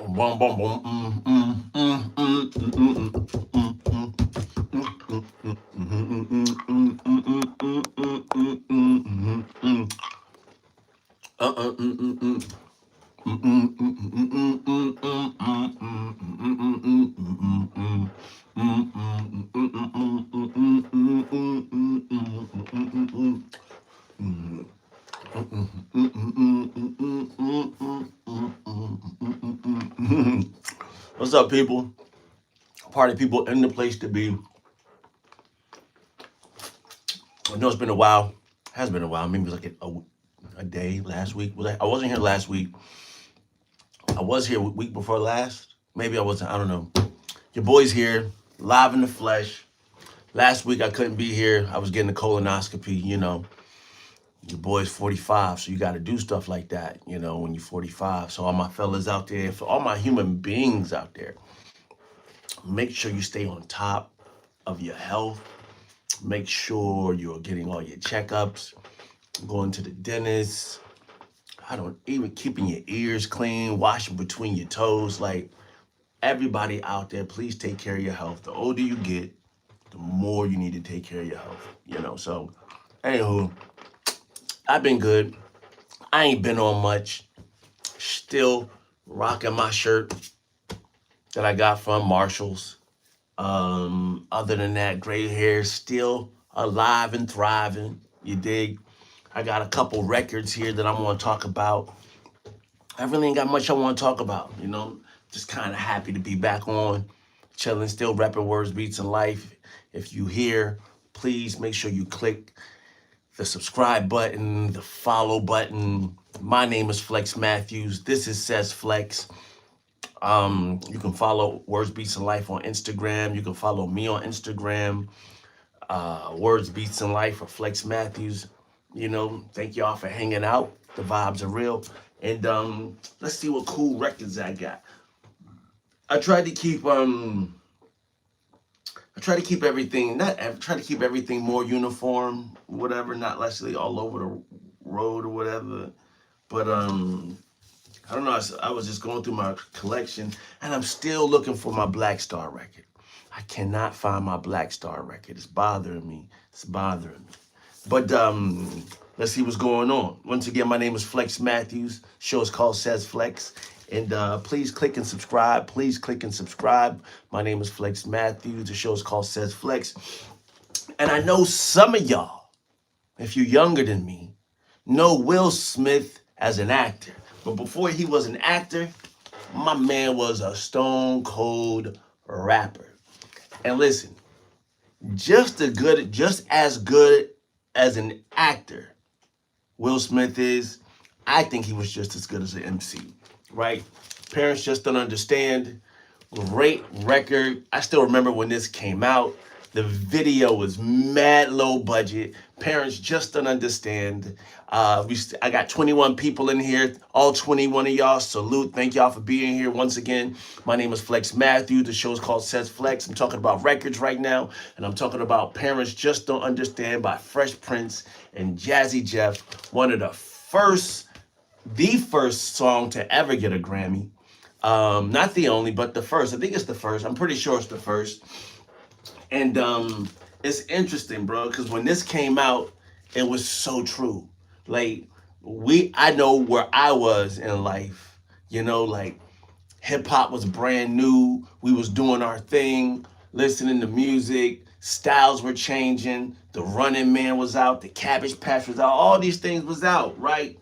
Boom, boom, boom. What's up, people? Party people in the place to be. I know it's been a while. It has been a while. Maybe it was like a day last week. I wasn't here last week. I was here week before last. Maybe I wasn't. I don't know. Your boy's here, live in the flesh. Last week I couldn't be here. I was getting a colonoscopy. Your boy's 45, so you got to do stuff like that. When you're 45. So all my fellas out there, for all my human beings out there, make sure you stay on top of your health. Make sure you're getting all your checkups, going to the dentist. I don't even keeping your ears clean, washing between your toes. Like everybody out there, please take care of your health. The older you get, the more you need to take care of your health. So, anywho, I've been good. I ain't been on much. Still rocking my shirt that I got from Marshall's. Other than that, gray hair still alive and thriving. You dig? I got a couple records here that I want to talk about. I really ain't got much I want to talk about. Just kind of happy to be back on, chilling, still repping Words, Beats, and Life. If you here, please make sure you click the subscribe button, the follow button. My name is Flex Mathews. This is SAYSFLEX. You can follow Words, Beats, and Life on Instagram. You can follow me on Instagram. Words, Beats, and Life or Flex Mathews. Thank y'all for hanging out. The vibes are real. And let's see what cool records I got. I tried to keep everything more uniform, whatever, not necessarily all over the road or whatever. But I don't know. I was just going through my collection, and I'm still looking for my Black Star record. I cannot find my Black Star record. It's bothering me. But let's see what's going on. Once again, my name is Flex Mathews. Show is called SAYSFLEX. And please click and subscribe. My name is Flex Mathews. The show is called SAYSFLEX. And I know some of y'all, if you're younger than me, know Will Smith as an actor. But before he was an actor, my man was a stone cold rapper. And listen, just as good as an actor Will Smith is, I think he was just as good as an MC, right? Parents Just Don't Understand. Great record. I still remember when this came out. The video was mad low budget. Parents Just Don't Understand. I got 21 people in here. All 21 of y'all, salute. Thank y'all for being here once again. My name is Flex Mathews. The show is called SAYSFLEX. I'm talking about records right now, and I'm talking about Parents Just Don't Understand by Fresh Prince and Jazzy Jeff. One of the first song to ever get a Grammy. Not the only, but the first. I think it's the first. I'm pretty sure it's the first. And it's interesting, bro, because when this came out, it was so true. Like, I know where I was in life. Like, hip hop was brand new. We was doing our thing, listening to music. Styles were changing. The Running Man was out. The Cabbage Patch was out. All these things was out, right?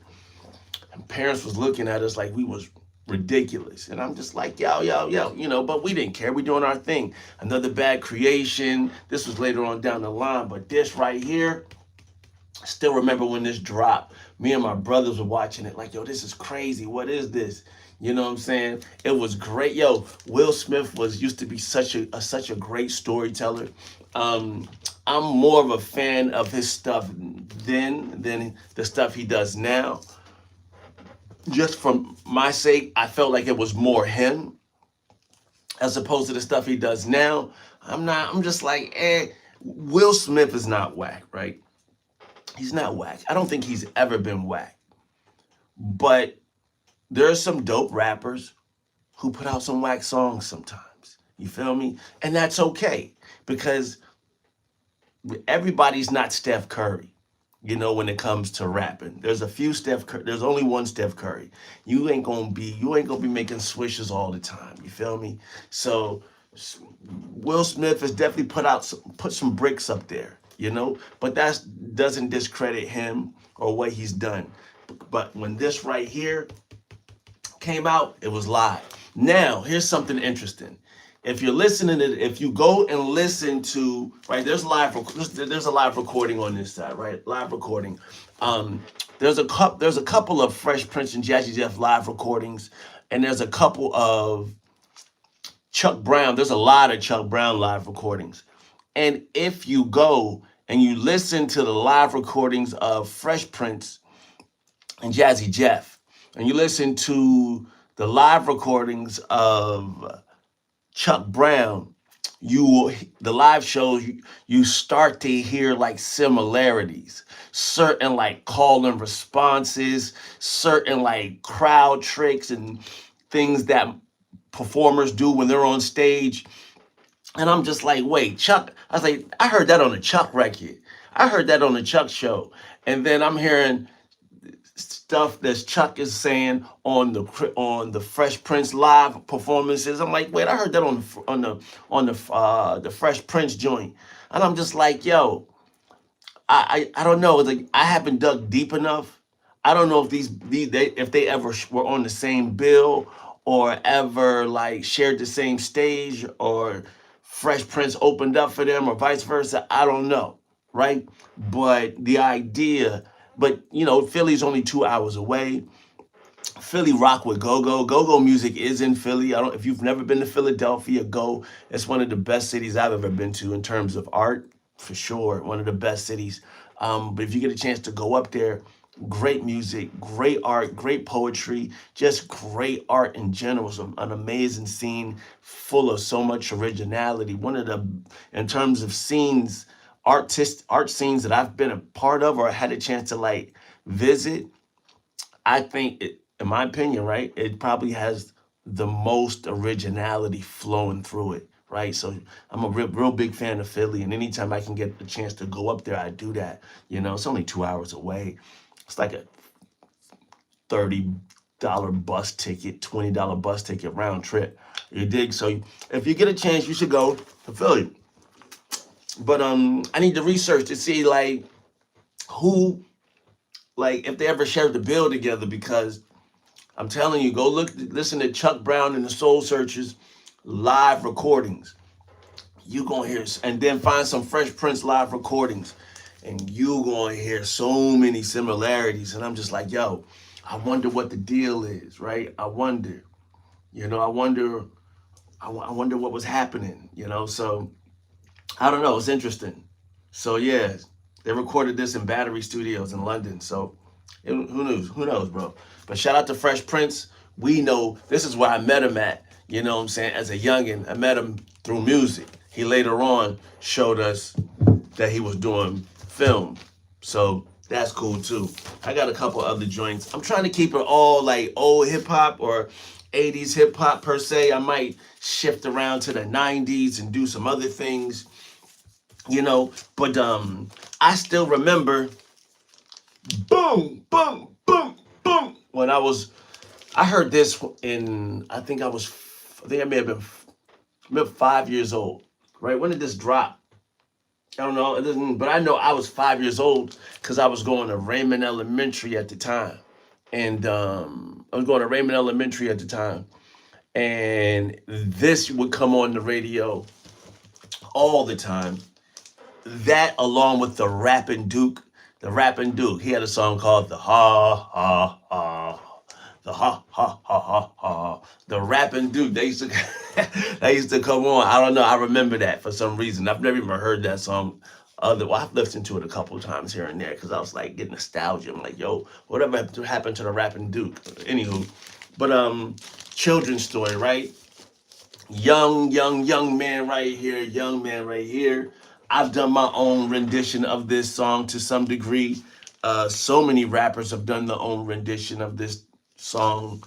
And parents was looking at us like we was ridiculous. And I'm just like, yo, but we didn't care. We doing our thing. Another Bad Creation. This was later on down the line, but this right here, I still remember when this dropped. Me and my brothers were watching it like, yo, this is crazy. What is this? You know what I'm saying? It was great. Yo, Will Smith used to be such a great storyteller. I'm more of a fan of his stuff then than the stuff he does now. Just from my sake, I felt like it was more him as opposed to the stuff he does now. I'm just like, Will Smith is not whack, right? He's not whack. I don't think he's ever been whack. But there are some dope rappers who put out some whack songs sometimes. You feel me? And that's okay, because everybody's not Steph Curry. You know, when it comes to rapping, there's a few there's only one Steph Curry. You ain't gonna be making swishes all the time. You feel me? So Will Smith has definitely put some bricks up there, you know, but that doesn't discredit him or what he's done. But when this right here came out, it was live. Now, here's something interesting. If you're listening to, if you go and listen to, right, there's a live recording on this side, right? Live recording. There's a couple of Fresh Prince and Jazzy Jeff live recordings, and there's a couple of Chuck Brown. There's a lot of Chuck Brown live recordings. And if you go and you listen to the live recordings of Fresh Prince and Jazzy Jeff, and you listen to the live recordings of Chuck Brown, the live shows, you start to hear like similarities, certain like call and responses, certain like crowd tricks and things that performers do when they're on stage. And I'm just like, wait, Chuck, I was like, I heard that on a Chuck record. I heard that on the Chuck show. And then I'm hearing stuff that Chuck is saying on the Fresh Prince live performances. I'm like, wait, I heard that on the Fresh Prince joint, and I'm just like, yo, I don't know. It's like I haven't dug deep enough. I don't know if if they ever were on the same bill or ever like shared the same stage or Fresh Prince opened up for them or vice versa. I don't know, right? But the idea. But, you know, Philly's only 2 hours away. Philly rock with go-go. Go-go music is in Philly. If you've never been to Philadelphia, go. It's one of the best cities I've ever been to in terms of art, for sure. One of the best cities. But if you get a chance to go up there, great music, great art, great poetry, just great art in general. An amazing scene full of so much originality. In terms of scenes, art scenes that I've been a part of or had a chance to like visit, I think in my opinion, right, it probably has the most originality flowing through it, right? So I'm a real big fan of Philly, and anytime I can get the chance to go up there, I do that. You know, it's only 2 hours away. It's like a $30 bus ticket, $20 bus ticket round trip. You dig? So if you get a chance, you should go to Philly. But I need to research to see like who, like if they ever shared the bill together, because I'm telling you, listen to Chuck Brown and the Soul Searchers live recordings. You gonna hear, and then find some Fresh Prince live recordings, and you gonna hear so many similarities. And I'm just like, yo, I wonder what the deal is, right? I wonder, you know, I wonder what was happening, you know. So I don't know. It's interesting. So yeah, they recorded this in Battery Studios in London. So who knows? Who knows, bro? But shout out to Fresh Prince. We know this is where I met him at. You know what I'm saying? As a youngin', I met him through music. He later on showed us that he was doing film. So that's cool too. I got a couple other joints. I'm trying to keep it all like old hip hop or 80s hip hop per se. I might shift around to the 90s and do some other things, you know. But I still remember boom, boom, boom, boom. When I heard this I think I may have been 5 years old, right? When did this drop? I don't know. It doesn't, but I know I was 5 years old because I was going to Raymond Elementary at the time. And and this would come on the radio all the time. That along with the Rappin' Duke. He had a song called the Ha Ha Ha. The Ha Ha Ha Ha Ha. The Rappin' Duke. They used to come on. I don't know. I remember that for some reason. I've never even heard that song. I've listened to it a couple of times here and there because I was like getting nostalgia. I'm like, yo, whatever happened to the Rappin' Duke? Anywho, but children's story, right? Young man right here. Young man right here. I've done my own rendition of this song to some degree. So many rappers have done their own rendition of this song.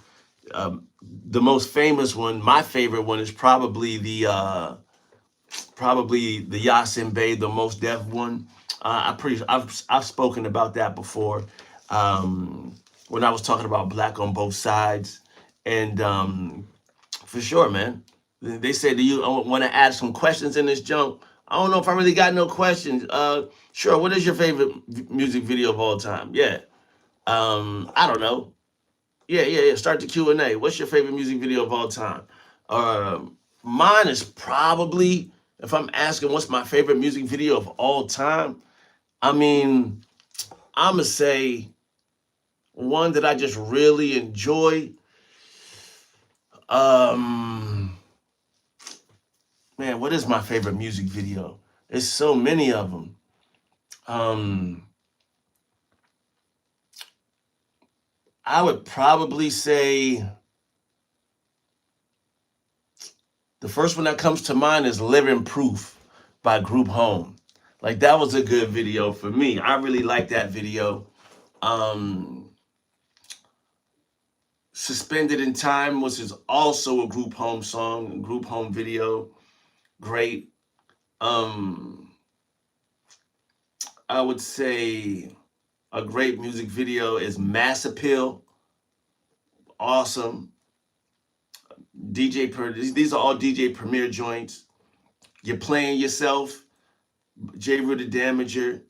The most famous one, my favorite one, is probably the Yasin Bey, the Most Def one. I've spoken about that before when I was talking about Black on Both Sides, and for sure, man. They said, "Do you want to add some questions in this junk?" I don't know if I really got no questions. Sure. What is your favorite music video of all time? Yeah. I don't know. Yeah. Start the Q&A. What's your favorite music video of all time? Mine is probably, if I'm asking what's my favorite music video of all time, I mean, I'm going to say one that I just really enjoy. Man, what is my favorite music video? There's so many of them. I would probably say the first one that comes to mind is Living Proof by Group Home. Like, that was a good video for me. I really like that video. Suspended in Time, which is also a Group Home song, Group Home video. Great. I would say a great music video is Mass Appeal. Awesome. These are all DJ Premier joints. You're Playing Yourself, J. Rooted Damager.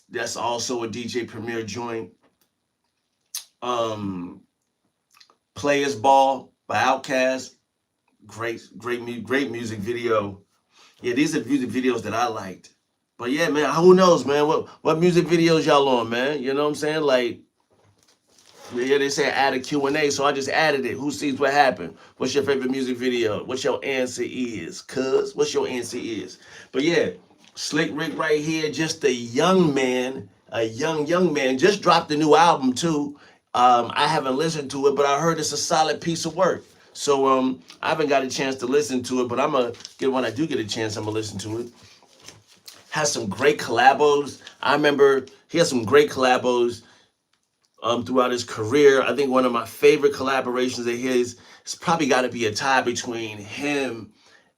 That's also a DJ Premier joint. Players Ball by Outkast. Great music video. Yeah, these are music videos that I liked. But yeah, man, who knows, man? What music videos y'all on, man? You know what I'm saying? Like, yeah, they say add a Q&A, so I just added it. Who sees what happened? What's your favorite music video? What's your answer is? Cuz, what's your answer is? But yeah, Slick Rick right here, just a young man, young man, just dropped a new album too. I haven't listened to it, but I heard it's a solid piece of work. So I haven't got a chance to listen to it, but when I do get a chance, I'm gonna listen to it. Has some great collabos. I remember he has some great collabos throughout his career. I think one of my favorite collaborations of his, it's probably got to be a tie between him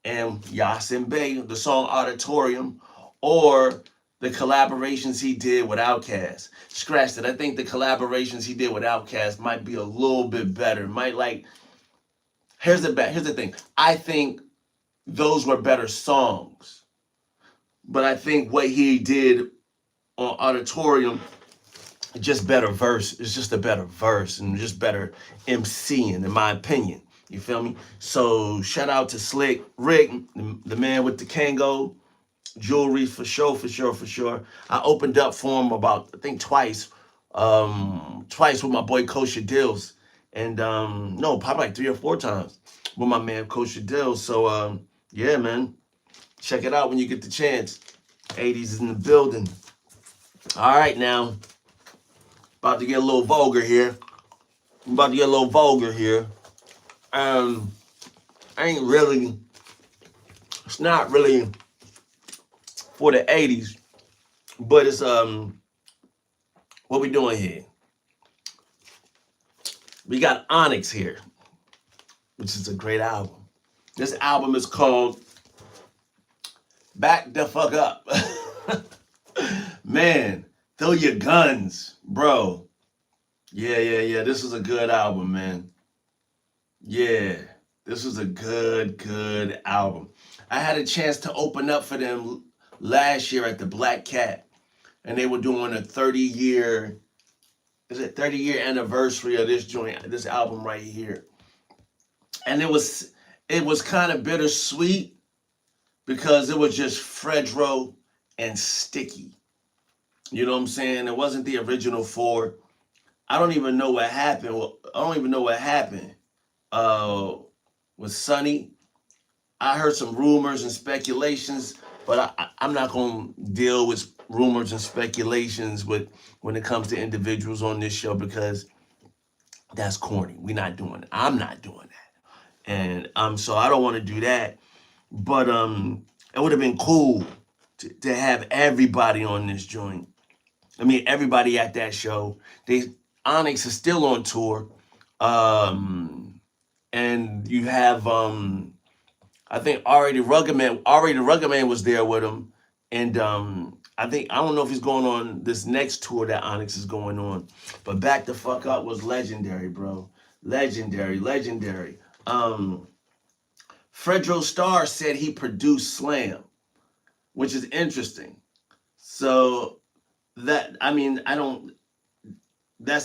and Yasin Bey, the song Auditorium, or the collaborations he did with Outkast. Scratch that. I think the collaborations he did with Outkast might be a little bit better. Here's the thing. I think those were better songs, but I think what he did on Auditorium, just better verse. It's just a better verse and just better MCing, in my opinion. You feel me? So shout out to Slick Rick, the man with the Kango jewelry, for sure. I opened up for him about, I think, twice with my boy Kosher Dills, and no, probably like 3 or 4 times with my man Kosher Dills. So yeah, man, check it out when you get the chance. 80s is in the building. All right, now. About to get a little vulgar here. It's not really for the 80s, but it's what we doing here? We got Onyx here, which is a great album. This album is called Back the Fuck Up. Man, throw your guns, bro. Yeah. This is a good album, man. Yeah, this was a good album. I had a chance to open up for them last year at the Black Cat, and they were doing a 30-year anniversary of this album right here. And it was kind of bittersweet because it was just Fredro and Sticky. You know what I'm saying? It wasn't the original 4. I don't even know what happened. With Sonny. I heard some rumors and speculations, but I'm not going to deal with rumors and speculations when it comes to individuals on this show, because that's corny. We're not doing it. I'm not doing that. And so I don't want to do that. But it would have been cool to have everybody on this joint. I mean, everybody at that show. Onyx is still on tour. And you have I think Ari the Rugged Man was there with him. And I don't know if he's going on this next tour that Onyx is going on. But Back the Fuck Up was legendary, bro. Legendary. Fredro Starr said he produced Slam, which is interesting. So that's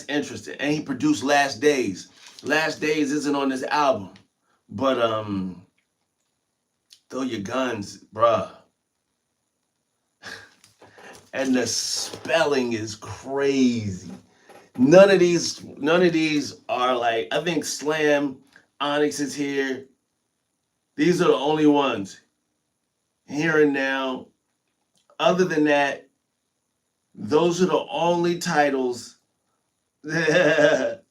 interesting. And he produced Last Days. Last Days isn't on this album. But Throw Your Guns, bruh. And the spelling is crazy. None of these are like, I think Slam, Onyx is here. These are the only ones. Here and Now. Other than that, those are the only titles. Those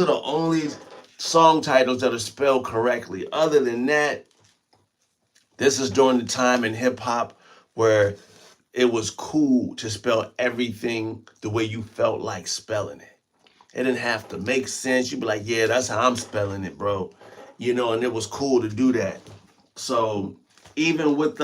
are the only song titles that are spelled correctly. Other than that, this is during the time in hip hop where it was cool to spell everything the way you felt like spelling it. It didn't have to make sense. You'd be like, yeah, that's how I'm spelling it, bro. You know, and it was cool to do that. So even with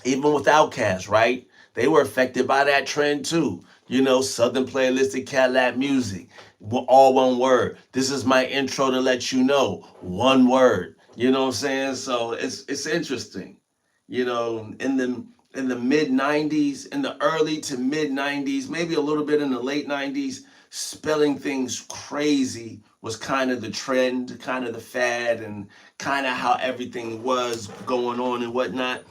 Outkast, right? They were affected by that trend too. You know, Southern Playalistic Cadillac Music, all one word. This is my intro to let you know, one word. You know what I'm saying? So it's interesting. You know, in the mid 90s, in the early to mid 90s, maybe a little bit in the late 90s, spelling things crazy was kind of the trend, kind of the fad, and kind of how everything was going on and whatnot.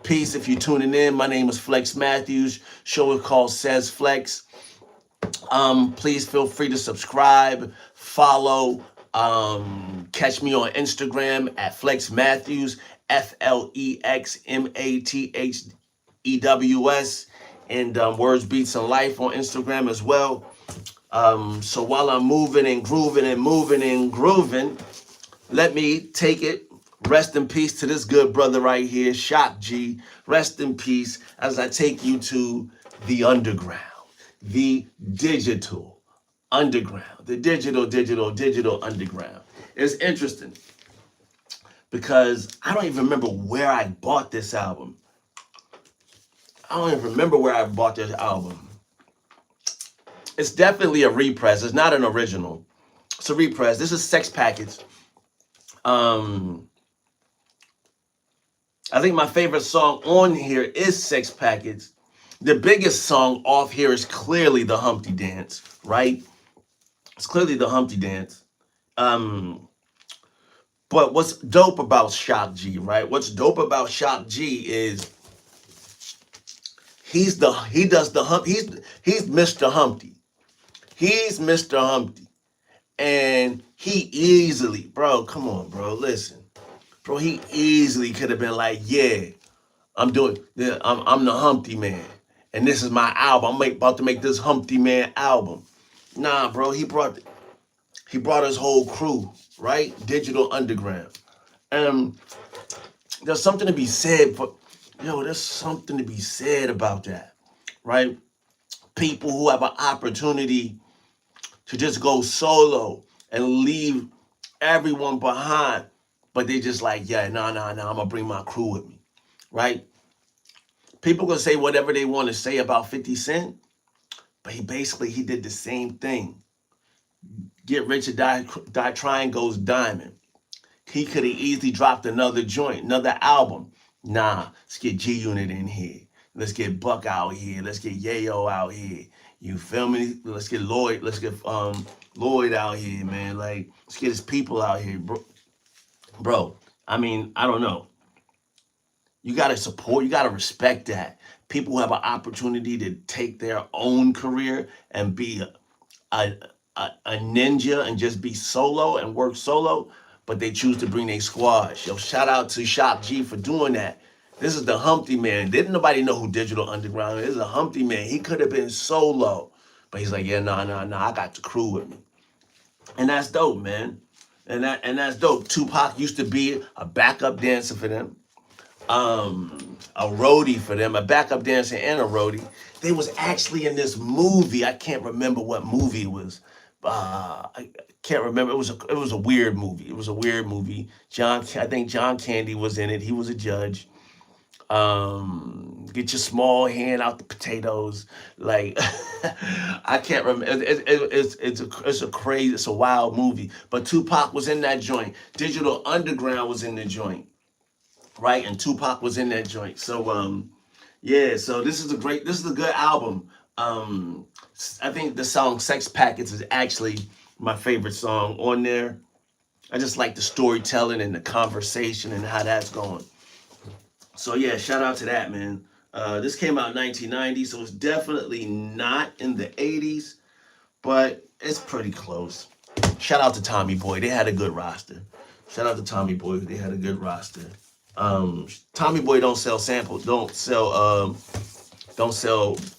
Peace if you're tuning in. My name is Flex Mathews. Show is called SAYSFLEX. Please feel free to subscribe, follow, catch me on Instagram at Flex Mathews, FlexMathews, and Words Beats and Life on Instagram as well. So while I'm moving and grooving, let me take it. Rest in peace to this good brother right here, Shock G. Rest in peace as I take you to the underground, the digital underground, the digital underground. It's interesting because I don't even remember where I bought this album. It's definitely a repress. It's not an original. It's a repress. This is Sex Package. I think my favorite song on here is Sex Package. The biggest song off here is clearly the Humpty Dance, right? It's clearly the Humpty Dance. But what's dope about Shock G, right? What's dope about Shock G is he's Mr. Humpty. He's Mr. Humpty. And he easily, bro, come on, bro, listen. Bro, he easily could have been like, yeah, I'm the Humpty Man. And this is my album. I'm about to make this Humpty Man album. Nah, bro, he brought his whole crew, right? Digital Underground. And there's something to be said about that, right? People who have an opportunity to just go solo and leave everyone behind, but they just like, yeah, nah, I'm gonna bring my crew with me, right? People gonna say whatever they want to say about 50 Cent, but he did the same thing. Get Rich or Die Trying goes diamond. He could have easily dropped another joint, another album. Nah, let's get G Unit in here. Let's get Buck out here. Let's get Yayo out here. You feel me? Let's get Lloyd. Let's get Lloyd out here, man. Like, let's get his people out here, bro. I mean, I don't know. You gotta support. You gotta respect that. People who have an opportunity to take their own career and be a ninja and just be solo and work solo, but they choose to bring their squad. Yo, shout out to Shock G for doing that. This is the Humpty Man. Didn't nobody know who Digital Underground is? This is a Humpty Man. He could have been solo, but he's like, yeah, nah, I got the crew with me. And that's dope, man. And that's dope. Tupac used to be a backup dancer for them, a roadie for them, a backup dancer and a roadie. They was actually in this movie. I can't remember what movie it was, I can't remember. It was a weird movie. It was a weird movie. I think John Candy was in it. He was a judge. Get your small hand out the potatoes. Like I can't remember. It's a wild movie. But Tupac was in that joint. Digital Underground was in the joint, right? And Tupac was in that joint. So yeah. So this is a good album. I think the song "Sex Packets" is actually my favorite song on there. I just like the storytelling and the conversation and how that's going. So yeah, shout out to that, man. This came out in 1990, so it's definitely not in the 80s, but it's pretty close. Shout out to Tommy Boy. They had a good roster. Shout out to Tommy Boy. They had a good roster. Tommy Boy don't sell samples. Don't sell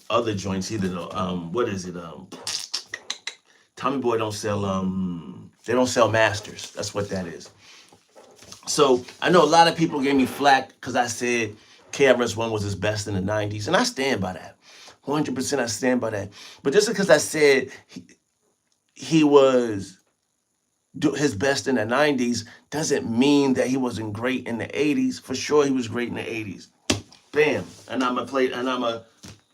other joints either. Though. What is it? Tommy Boy don't sell. They don't sell masters. That's what that is. So I know a lot of people gave me flack because I said KRS-One was his best in the 90s, and I stand by that. 100% I stand by that. But just because I said he was his best in the 90s doesn't mean that he wasn't great in the 80s. For sure he was great in the 80s. Bam. And I'm gonna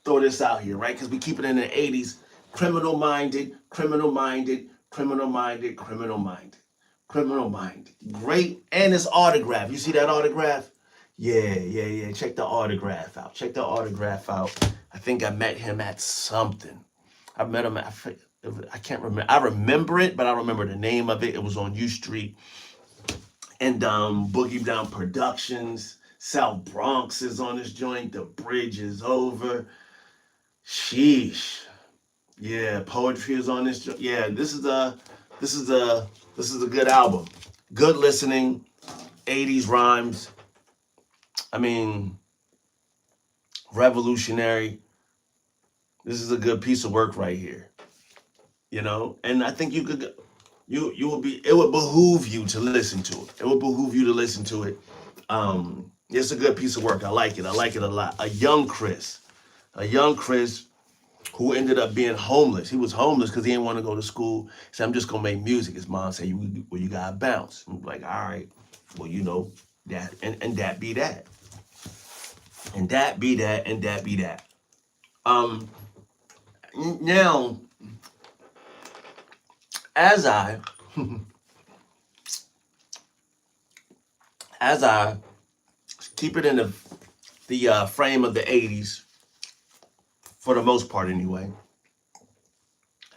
throw this out here, right? Because we keep it in the 80s. Criminal minded, criminal minded, criminal minded, criminal minded. Criminal Mind. Great. And it's autograph. You see that autograph? Yeah. Check the autograph out. Check the autograph out. I think I met him at something. I met him at, I can't remember. I remember it, but I don't remember the name of it. It was on U Street. And Boogie Down Productions. South Bronx is on this joint. The bridge is over. Sheesh. Yeah, Poetry is on this joint. Yeah, this is a good album. Good listening, 80s rhymes. I mean, revolutionary. This is a good piece of work right here. You know, and I think it would behoove you to listen to it. It would behoove you to listen to it. It's a good piece of work. I like it. I like it a lot. A young Chris who ended up being homeless. He was homeless because he didn't want to go to school. He said, I'm just going to make music. His mom said, you got to bounce. I'm like, all right. Well, you know, that and that be that. And that be that and that be that. Now, as I keep it in the frame of the 80s, for the most part anyway.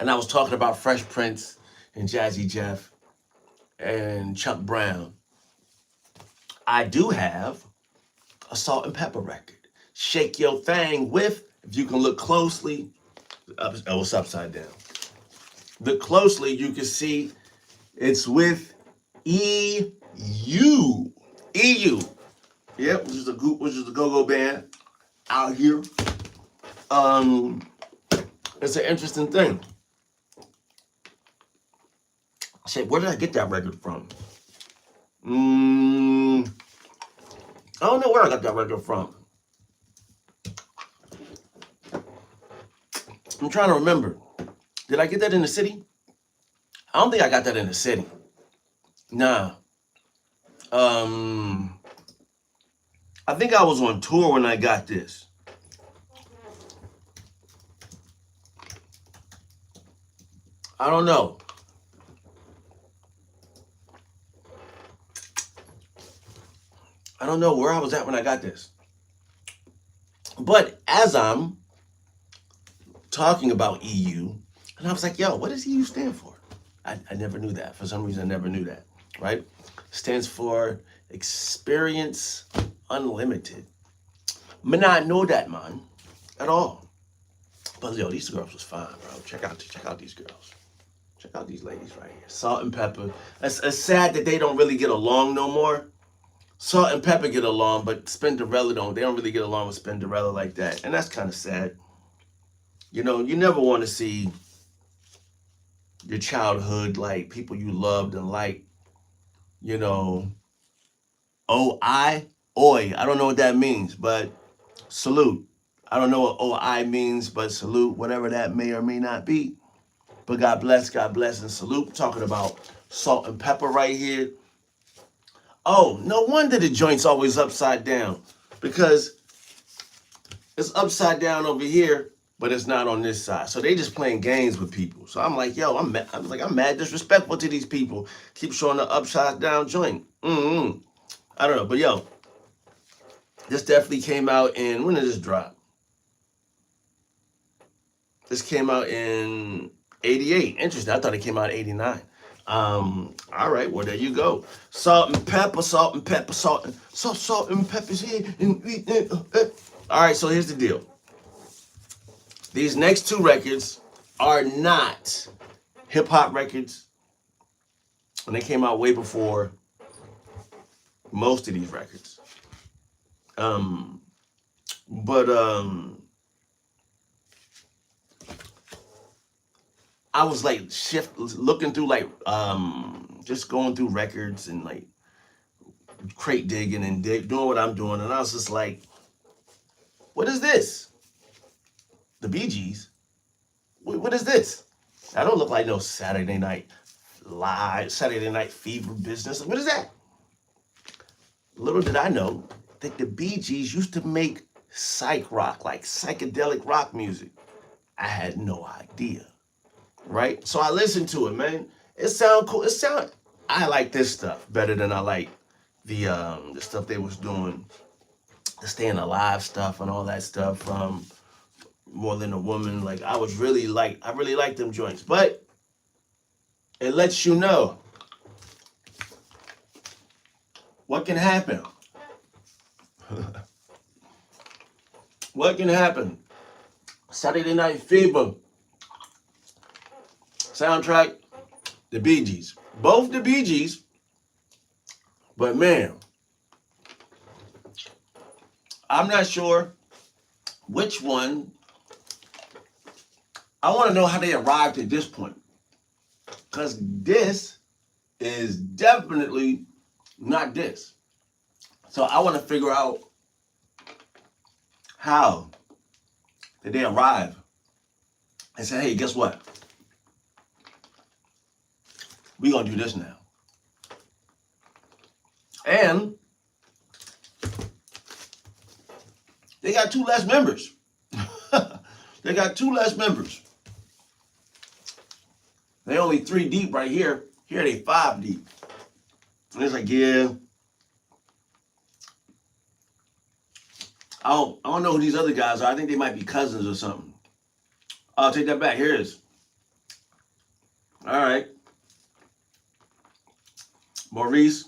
And I was talking about Fresh Prince and Jazzy Jeff and Chuck Brown. I do have a Salt-N-Pepa record. Shake Your Thing with, if you can look closely, it's upside down. Look closely, you can see it's with EU. EU. Yep, which is a go-go band out here. It's an interesting thing. I said, where did I get that record from? I don't know where I got that record from. I'm trying to remember. Did I get that in the city? I don't think I got that in the city. Nah. I think I was on tour when I got this. I don't know. I don't know where I was at when I got this. But as I'm talking about EU, and I was like, yo, what does EU stand for? I never knew that. For some reason, I never knew that, right? Stands for Experience Unlimited. I may not know that, man, at all. But yo, these girls was fine, bro. Check out these girls. Check out these ladies right here. Salt-N-Pepa. It's sad that they don't really get along no more. Salt-N-Pepa get along, but Spinderella don't. They don't really get along with Spinderella like that. And that's kind of sad. You know, you never want to see your childhood, like people you loved and liked, you know, oi. I don't know what that means, but salute. I don't know what oi means, but salute, whatever that may or may not be. But God bless, and salute. Talking about Salt-N-Pepa right here. Oh, no wonder the joint's always upside down. Because it's upside down over here, but it's not on this side. So they just playing games with people. So I'm like, yo, I'm mad disrespectful to these people. Keep showing the upside down joint. I don't know, but yo, this definitely came out in, when did this drop? This came out in 88. Interesting. I thought it came out in 89. All right, well, there you go. Salt-N-Pepa, Salt-N-Pepa, Salt-N-Pepa's here. All right, so here's the deal. These next two records are not hip-hop records. And they came out way before most of these records. I was like looking through just going through records and like crate digging and doing what I'm doing, and I was just like, what is this? The Bee Gees? What is this? I don't look like no Saturday Night Fever business. What is that? Little did I know that the Bee Gees used to make psych rock, like psychedelic rock music. I had no idea. Right? So I listened to it, man. It sound cool. I like this stuff better than I like the stuff they was doing, the Staying Alive stuff and all that stuff. More Than a Woman. Like I really like them joints. But it lets you know what can happen. What can happen? Saturday Night Fever. Soundtrack, the Bee Gees. Both the Bee Gees. But man, I'm not sure which one. I want to know how they arrived at this point. Because this is definitely not this. So I want to figure out how did they arrive and say, hey, guess what? We're going to do this now. And they got 2 less members. They got 2 less members. They only 3 deep right here. Here they 5 deep. And it's like, yeah. I don't know who these other guys are. I think they might be cousins or something. I'll take that back. Here it is. All right. Maurice,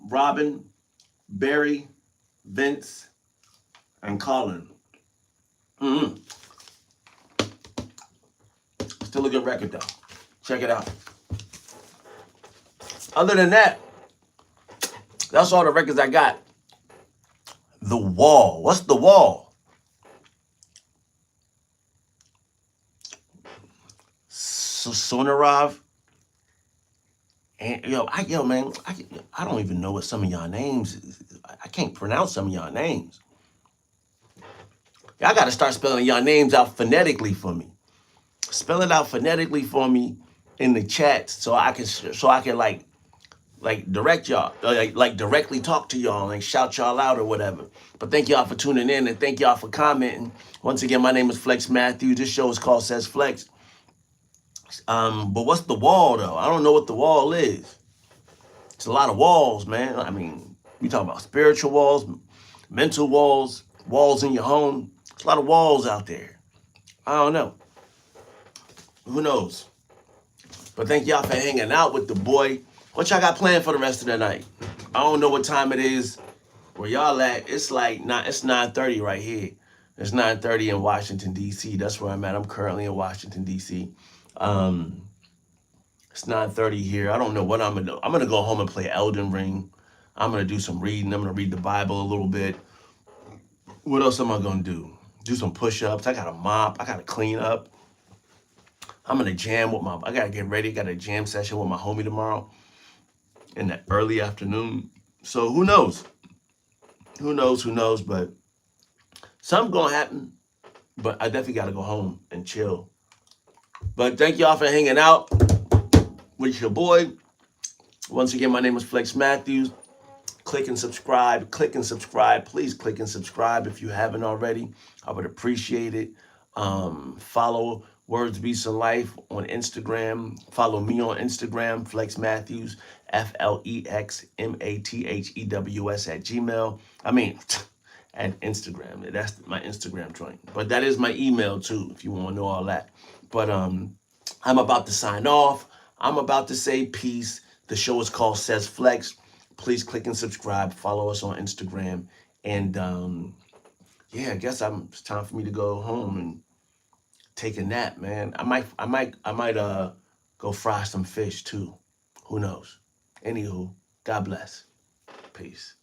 Robin, Barry, Vince, and Colin. Still a good record though. Check it out. Other than that, that's all the records I got. The Wall. What's The Wall? Sonarov. And man, I don't even know what some of y'all names is. I can't pronounce some of y'all names. Y'all got to start spelling y'all names out phonetically for me. Spell it out phonetically for me in the chat so I can like direct y'all, like directly talk to y'all and shout y'all out or whatever. But thank y'all for tuning in and thank y'all for commenting. Once again, my name is Flex Mathews. This show is called SAYSFLEX. But what's The Wall though? I don't know what The Wall is. It's a lot of walls, man. I mean, we talking about spiritual walls, mental walls, walls in your home. There's a lot of walls out there. I don't know. Who knows? But thank y'all for hanging out with the boy. What y'all got planned for the rest of the night? I don't know what time it is where y'all at. It's like it's 9:30 right here. It's 9:30 in Washington, D.C. That's where I'm at. I'm currently in Washington, D.C. It's 9:30 here. I don't know what I'm gonna do. I'm gonna go home and play Elden Ring. I'm gonna do some reading. I'm gonna read the Bible a little bit. What else am I gonna do? Do some push-ups. I gotta mop. I gotta clean up. I'm gonna jam with I gotta get ready. Got a jam session with my homie tomorrow in the early afternoon. So who knows? Who knows? But something's gonna happen. But I definitely gotta go home and chill But thank y'all for hanging out with your boy. Once again, my name is Flex Mathews. Click and subscribe. Click and subscribe. Please click and subscribe if you haven't already. I would appreciate it. Follow Words Beats in Life on Instagram. Follow me on Instagram, Flex Mathews, FLEXMATHEWS at Gmail. I mean, at Instagram. That's my Instagram joint. But that is my email too, if you want to know all that. But I'm about to sign off. I'm about to say peace. The show is called SAYSFLEX. Please click and subscribe. Follow us on Instagram. And yeah, I guess it's time for me to go home and take a nap, man. I might go fry some fish too. Who knows? Anywho, God bless. Peace.